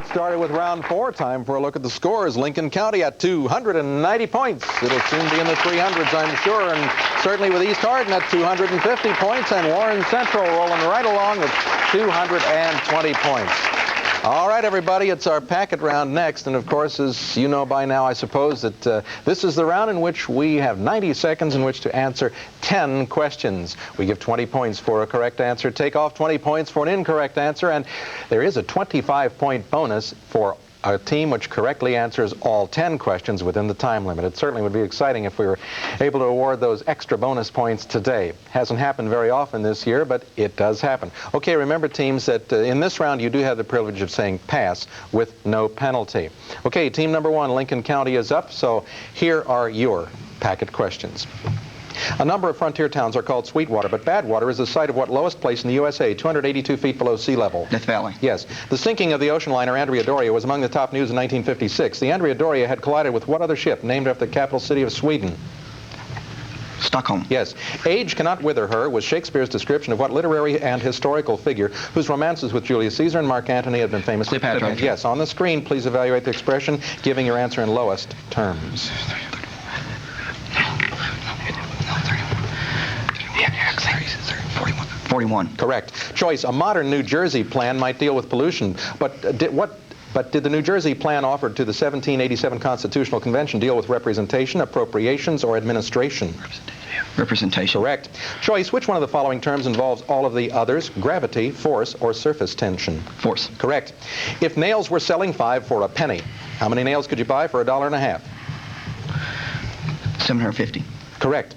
started with round 4. Time for a look at the scores. Lincoln County at 290 points. It'll soon be in the 300s, I'm sure, and certainly with East Hardin at 250 points, and Warren Central rolling right along with 220 points. All right, everybody, it's our packet round next, and of course, as you know by now, I suppose, that this is the round in which we have 90 seconds in which to answer 10 questions. We give 20 points for a correct answer, take off 20 points for an incorrect answer, and there is a 25-point bonus for a team which correctly answers all 10 questions within the time limit. It certainly would be exciting if we were able to award those extra bonus points today. Hasn't happened very often this year, but it does happen. Okay, remember, teams, that in this round you do have the privilege of saying pass with no penalty. Okay, team number 1, Lincoln County, is up, so here are your packet questions. A number of frontier towns are called Sweetwater, but Badwater is the site of what lowest place in the USA, 282 feet below sea level? Death Valley. Yes. The sinking of the ocean liner Andrea Doria was among the top news in 1956. The Andrea Doria had collided with what other ship named after the capital city of Sweden? Stockholm. Yes. Age cannot wither her was Shakespeare's description of what literary and historical figure whose romances with Julius Caesar and Mark Antony had been famous? Cleopatra. Yes. On the screen, please evaluate the expression, giving your answer in lowest terms. 41. Correct. Choice. A modern New Jersey plan might deal with pollution, but did the New Jersey plan offered to the 1787 Constitutional Convention deal with representation, appropriations, or administration? Representation. Correct. Choice. Which one of the following terms involves all of the others? Gravity, force, or surface tension? Force. Correct. If nails were selling 5 for a penny, how many nails could you buy for $1.50? 750. Correct.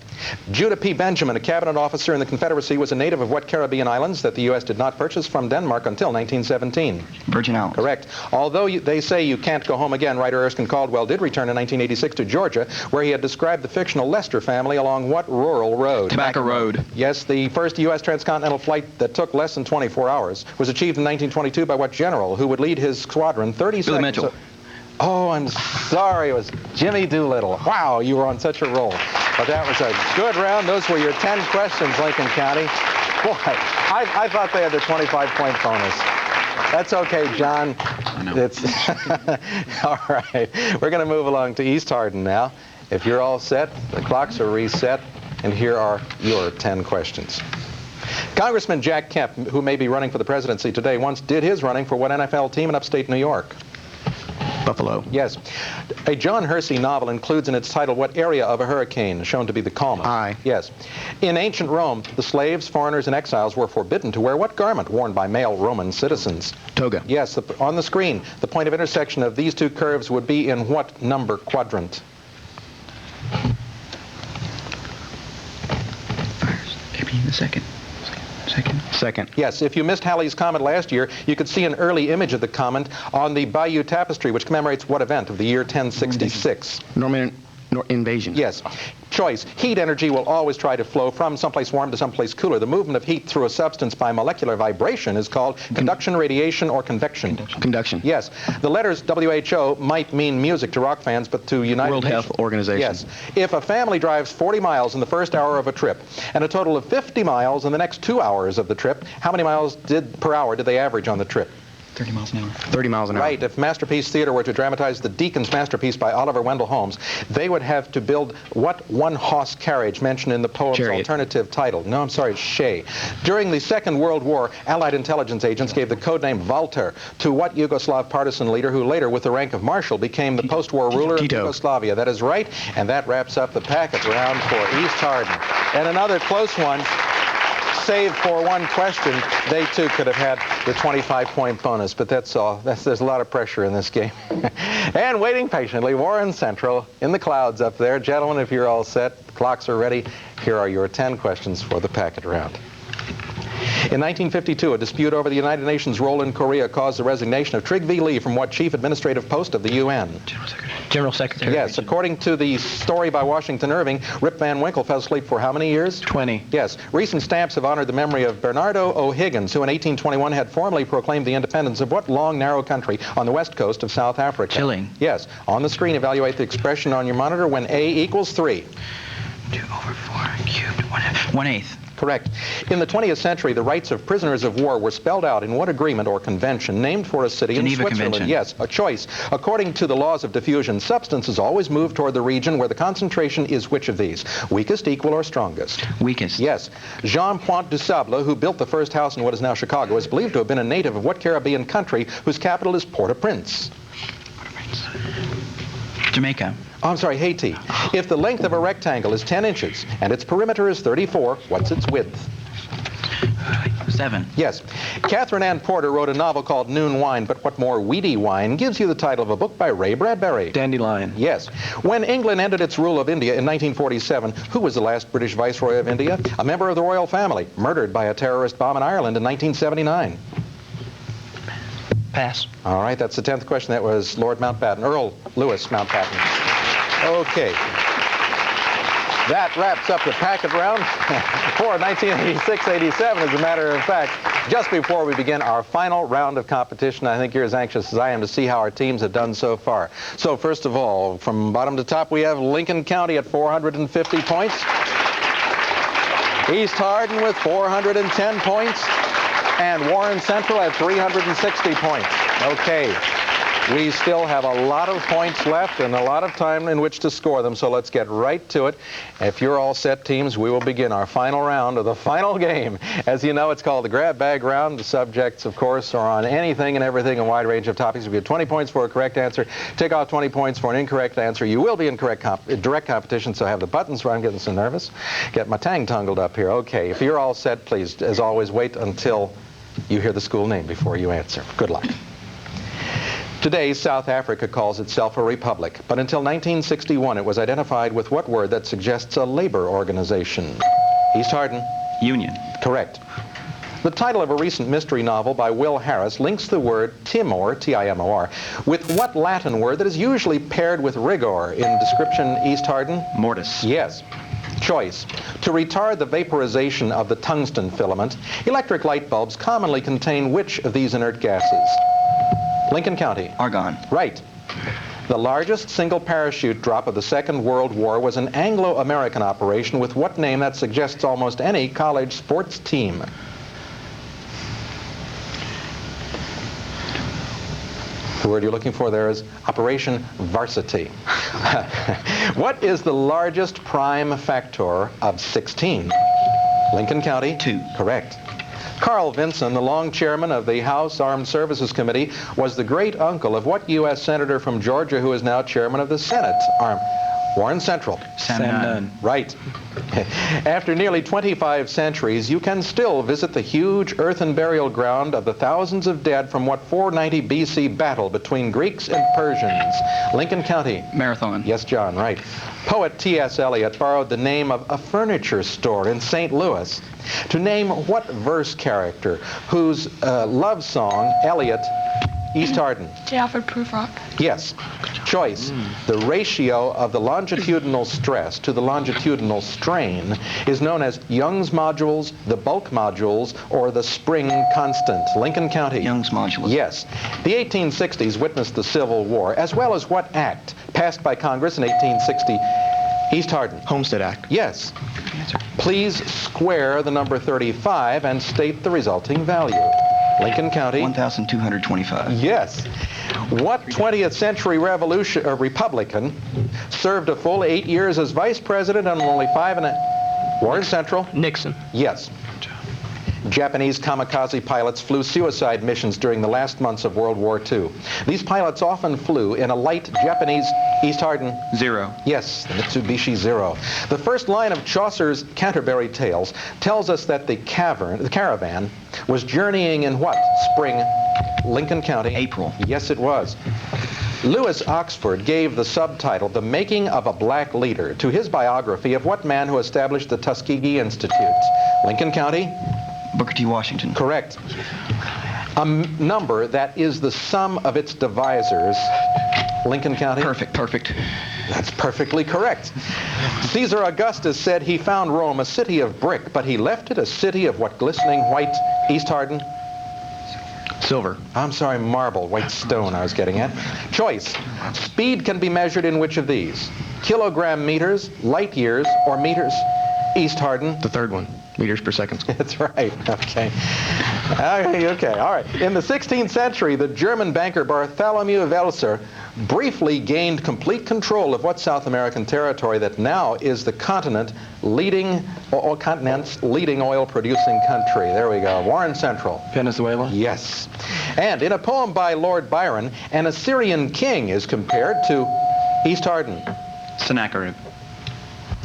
Judah P. Benjamin, a cabinet officer in the Confederacy, was a native of what Caribbean islands that the U.S. did not purchase from Denmark until 1917? Virgin Islands. Correct. Although they say you can't go home again, writer Erskine Caldwell did return in 1986 to Georgia, where he had described the fictional Lester family along what rural road? Tobacco Road. Yes, the first U.S. transcontinental flight that took less than 24 hours was achieved in 1922 by what general who would lead his squadron 30 Billy seconds? Mitchell. Oh, I'm sorry. It was Jimmy Doolittle. Wow, you were on such a roll. But that was a good round. Those were your 10 questions, Lincoln County. Boy, I thought they had the 25-point bonus. That's okay, John. I know. It's all right. We're going to move along to East Hardin now. If you're all set, the clocks are reset, and here are your 10 questions. Congressman Jack Kemp, who may be running for the presidency today, once did his running for what NFL team in upstate New York? Buffalo. Yes. A John Hersey novel includes in its title what area of a hurricane, shown to be the calmest? Eye. Yes. In ancient Rome, the slaves, foreigners, and exiles were forbidden to wear what garment worn by male Roman citizens? Toga. Yes. On the screen, the point of intersection of these two curves would be in what number quadrant? First. Maybe the second. Second. Yes. If you missed Halley's Comet last year, you could see an early image of the comet on the Bayeux Tapestry, which commemorates what event of the year 1066? Norman invasion. Yes. Choice. Heat energy will always try to flow from someplace warm to someplace cooler. The movement of heat through a substance by molecular vibration is called conduction, radiation, or convection. Conduction. Yes. The letters WHO might mean music to rock fans, but to United World Nations. Health Organization. Yes. If a family drives 40 miles in the first hour of a trip and a total of 50 miles in the next 2 hours of the trip, how many miles per hour did they average on the trip? 30 miles an hour. 30 miles an hour. Right. If Masterpiece Theater were to dramatize The Deacon's Masterpiece by Oliver Wendell Holmes, they would have to build what one-horse carriage mentioned in the poem's Chariot. alternative title? No, I'm sorry, it's Shay. During the Second World War, Allied intelligence agents gave the codename Walter to what Yugoslav partisan leader who later, with the rank of marshal, became the post-war ruler of Yugoslavia? That is right, and that wraps up the packet round for East Hardin. And another close one. Save for one question, they too could have had the 25-point bonus, but that's all. There's a lot of pressure in this game. And waiting patiently, Warren Central in the clouds up there. Gentlemen, if you're all set, the clocks are ready. Here are your 10 questions for the packet round. In 1952, a dispute over the United Nations role in Korea caused the resignation of Trygve Lie from what chief administrative post of the UN? General Secretary. Yes. According to the story by Washington Irving, Rip Van Winkle fell asleep for how many years? 20. Yes. Recent stamps have honored the memory of Bernardo O'Higgins, who in 1821 had formally proclaimed the independence of what long, narrow country on the west coast of South Africa? Chile. Yes. On the screen, evaluate the expression on your monitor when A equals 3. 2 over 4 cubed, 1/8. Correct. In the 20th century, the rights of prisoners of war were spelled out in what agreement or convention named for a city in Geneva Switzerland? Convention. Yes, a choice. According to the laws of diffusion, substances always move toward the region where the concentration is which of these? Weakest, equal, or strongest? Weakest. Yes. Jean Point du Sable, who built the first house in what is now Chicago, is believed to have been a native of what Caribbean country whose capital is Port-au-Prince? Jamaica. Oh, I'm sorry, Haiti. If the length of a rectangle is 10 inches and its perimeter is 34, what's its width? 7. Yes. Catherine Ann Porter wrote a novel called Noon Wine, but what more weedy wine gives you the title of a book by Ray Bradbury? Dandelion. Yes. When England ended its rule of India in 1947, who was the last British Viceroy of India? A member of the royal family, murdered by a terrorist bomb in Ireland in 1979. Pass. All right, that's the 10th question. That was Lord Mountbatten, Earl Louis Mountbatten. Okay. That wraps up the packet round for 1986-87. As a matter of fact, just before we begin our final round of competition, I think you're as anxious as I am to see how our teams have done so far. So first of all, from bottom to top, we have Lincoln County at 450 points. East Hardin with 410 points. And Warren Central at 360 points. Okay. We still have a lot of points left and a lot of time in which to score them, so let's get right to it. If you're all set, teams, we will begin our final round of the final game. As you know, it's called the grab bag round. The subjects, of course, are on anything and everything, a wide range of topics. If you get 20 points for a correct answer, take off 20 points for an incorrect answer. You will be in direct competition, so have the buttons where I'm getting so nervous. Get my tang tangled up here. Okay, if you're all set, please, as always, wait until you hear the school name before you answer. Good luck. Today, South Africa calls itself a republic, but until 1961, it was identified with what word that suggests a labor organization? East Hardin. Union. Correct. The title of a recent mystery novel by Will Harris links the word Timor, T-I-M-O-R, with what Latin word that is usually paired with rigor in description? East Hardin. Mortis. Yes. Choice. To retard the vaporization of the tungsten filament, electric light bulbs commonly contain which of these inert gases? Lincoln County. Argon. Right. The largest single parachute drop of the Second World War was an Anglo-American operation with what name that suggests almost any college sports team? The word you're looking for there is Operation Varsity. What is the largest prime factor of 16? Lincoln County. 2. Correct. Carl Vinson, the long chairman of the House Armed Services Committee, was the great uncle of what U.S. senator from Georgia who is now chairman of the Senate? Warren Central. Sam Nunn. Right. After nearly 25 centuries, you can still visit the huge earthen burial ground of the thousands of dead from what 490 BC battle between Greeks and Persians. Lincoln County. Marathon. Yes, John, right. Poet T.S. Eliot borrowed the name of a furniture store in St. Louis to name what verse character whose love song Eliot East Hardin. J. Alfred Prufrock. Yes. Choice. The ratio of the longitudinal stress to the longitudinal strain is known as Young's modules, the bulk modules, or the spring constant. Lincoln County. Young's modulus. Yes. The 1860s witnessed the Civil War, as well as what act passed by Congress in 1860? East Hardin. Homestead Act. Yes. Please square the number 35 and state the resulting value. Lincoln County. 1,225. Yes. What 20th century Republican served a full 8 years as vice president and only 5 and a... Warren Central. Nixon. Yes. Japanese kamikaze pilots flew suicide missions during the last months of World War II. These pilots often flew in a light Japanese... East Hardin. 0. Yes, the Mitsubishi Zero. The first line of Chaucer's Canterbury Tales tells us that the caravan was journeying in what spring? Lincoln County. April. Yes, it was. Lewis Oxford gave the subtitle, The Making of a Black Leader, to his biography of what man who established the Tuskegee Institute? Lincoln County. Booker T. Washington. Correct. A number that is the sum of its divisors. Lincoln County. Perfect. That's perfectly correct. Caesar Augustus said he found Rome a city of brick, but he left it a city of what glistening white? East Hardin. Silver. I'm sorry, marble, white stone I was getting at. Choice. Speed can be measured in which of these? Kilogram meters, light years, or meters? East Hardin. The third one. meters per second. That's right. Okay. Okay. All right. In the 16th century, the German banker Bartholomew Welser briefly gained complete control of what South American territory that now is the continent's leading oil-producing country. There we go. Warren Central. Venezuela? Yes. And in a poem by Lord Byron, an Assyrian king is compared to East Hardin. Sennacherib.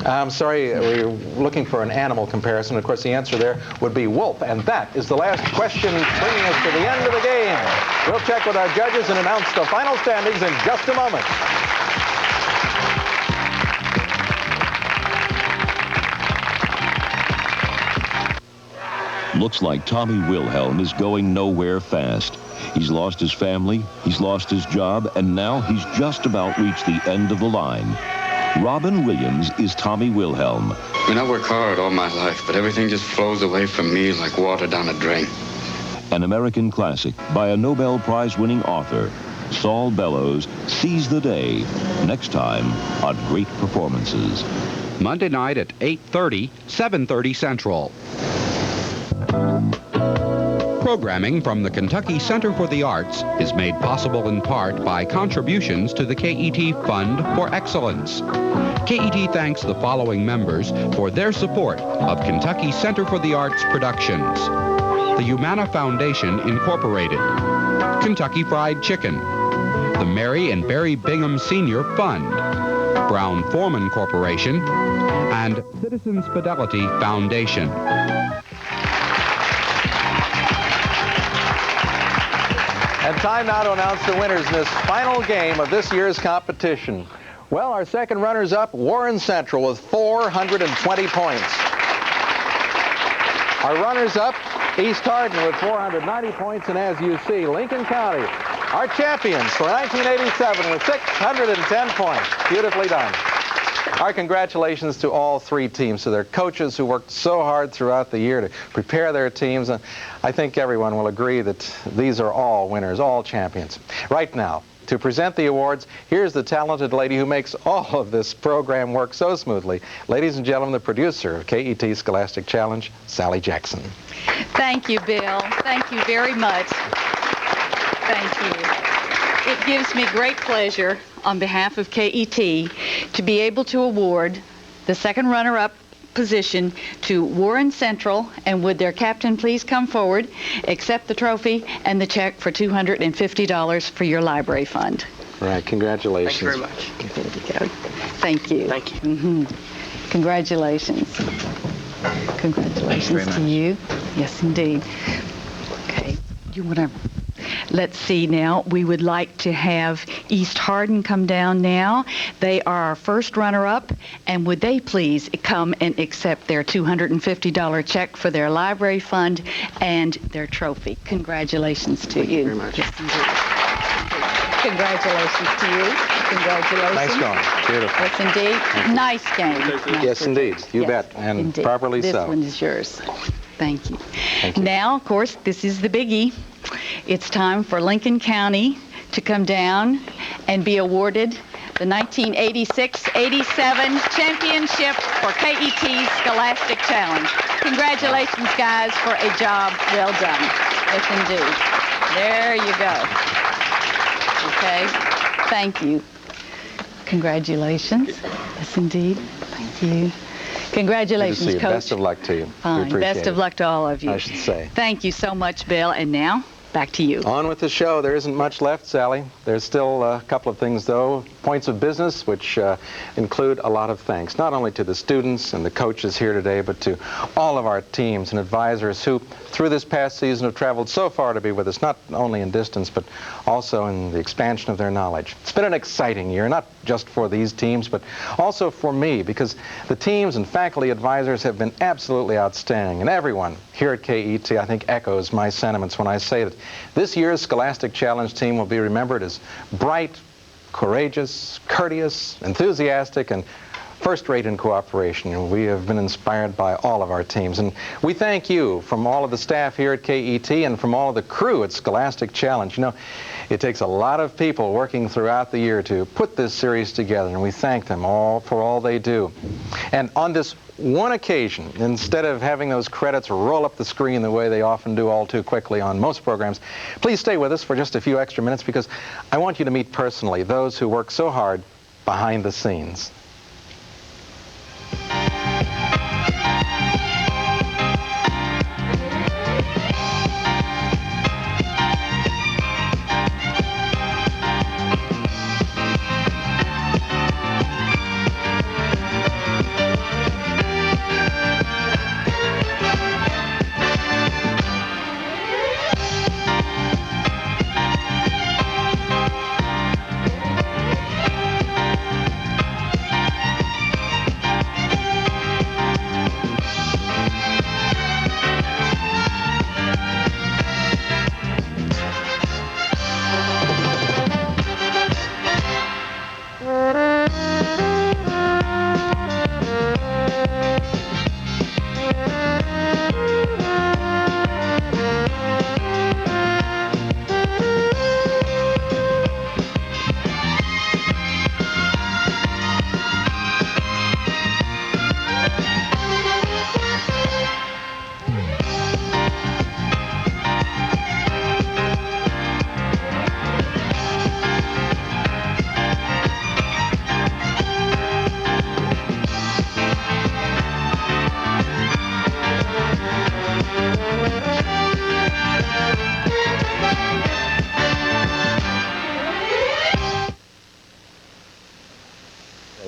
I'm sorry, we're looking for an animal comparison. Of course, the answer there would be wolf. And that is the last question, bringing us to the end of the game. We'll check with our judges and announce the final standings in just a moment. Looks like Tommy Wilhelm is going nowhere fast. He's lost his family, he's lost his job, and now he's just about reached the end of the line. Robin Williams is Tommy Wilhelm. I mean, I work hard all my life, but everything just flows away from me like water down a drain. An American classic by a Nobel Prize-winning author. Saul Bellows sees the day. Next time on Great Performances. Monday night at 8:30, 7:30 Central. Programming from the Kentucky Center for the Arts is made possible in part by contributions to the KET Fund for Excellence. KET thanks the following members for their support of Kentucky Center for the Arts productions. The Humana Foundation, Incorporated, Kentucky Fried Chicken, the Mary and Barry Bingham Senior Fund, Brown Forman Corporation, and Citizens Fidelity Foundation. And time now to announce the winners in this final game of this year's competition. Well, our second runners-up, Warren Central, with 420 points. Our runners-up, East Hardin, with 490 points. And as you see, Lincoln County, our champions for 1987, with 610 points. Beautifully done. Our congratulations to all three teams, to their coaches who worked so hard throughout the year to prepare their teams. I think everyone will agree that these are all winners, all champions. Right now, to present the awards, here's the talented lady who makes all of this program work so smoothly. Ladies and gentlemen, the producer of KET Scholastic Challenge, Sally Jackson. Thank you, Bill. Thank you very much. Thank you. It gives me great pleasure on behalf of KET to be able to award the second runner-up position to Warren Central, and would their captain please come forward, accept the trophy and the check for $250 for your library fund. Right, congratulations. Thank you very much. There you go. Thank you. Thank you. Mm-hmm. Congratulations. Congratulations to you. Yes, indeed. Okay, you whatever. Let's see now. We would like to have East Hardin come down now. They are our first runner-up, and would they please come and accept their $250 check for their library fund and their trophy. Congratulations to you. Thank you very much. Yes, indeed. Congratulations to you. Congratulations. Nice going. Beautiful. Yes, indeed. Nice game. Yes, indeed. You Yes, bet. And indeed. properly this so. This one is yours. Thank you. Thank you. Now, of course, this is the biggie. It's time for Lincoln County to come down and be awarded the 1986-87 championship for KET's Scholastic Challenge. Congratulations, guys, for a job well done. Yes, indeed. There you go. Okay. Thank you. Congratulations. Yes, indeed. Thank you. Congratulations, Good to see you. Coach. Best of luck to you. We Fine. appreciate Best of it. luck to all of you. I should say. Thank you so much, Bill. And now, back to you. On with the show. There isn't much left, Sally. There's still a couple of things, though. Points of business, which include a lot of thanks, not only to the students and the coaches here today, but to all of our teams and advisors who, through this past season, have traveled so far to be with us, not only in distance, but also in the expansion of their knowledge. It's been an exciting year, not just for these teams, but also for me, because the teams and faculty advisors have been absolutely outstanding. And everyone here at KET, I think, echoes my sentiments when I say that this year's Scholastic Challenge team will be remembered as bright, courageous, courteous, enthusiastic, and first-rate in cooperation. We have been inspired by all of our teams. And we thank you from all of the staff here at KET and from all of the crew at Scholastic Challenge. You know, it takes a lot of people working throughout the year to put this series together, and we thank them all for all they do. And on this one occasion, instead of having those credits roll up the screen the way they often do all too quickly on most programs, please stay with us for just a few extra minutes because I want you to meet personally those who work so hard behind the scenes.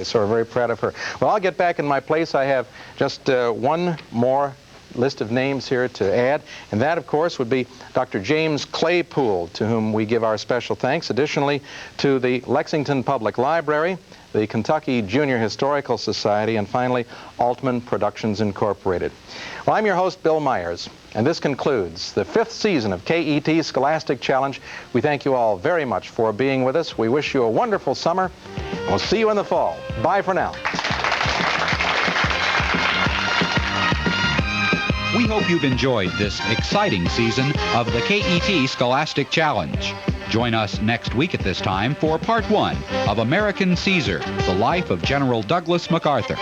So we're very proud of her. Well, I'll get back in my place. I have just one more list of names here to add, and that, of course, would be Dr. James Claypool, to whom we give our special thanks. Additionally, to the Lexington Public Library, the Kentucky Junior Historical Society, and finally, Altman Productions Incorporated. Well, I'm your host, Bill Myers, and this concludes the 5th season of KET Scholastic Challenge. We thank you all very much for being with us. We wish you a wonderful summer, and we'll see you in the fall. Bye for now. We hope you've enjoyed this exciting season of the KET Scholastic Challenge. Join us next week at this time for Part 1 of American Caesar, the life of General Douglas MacArthur.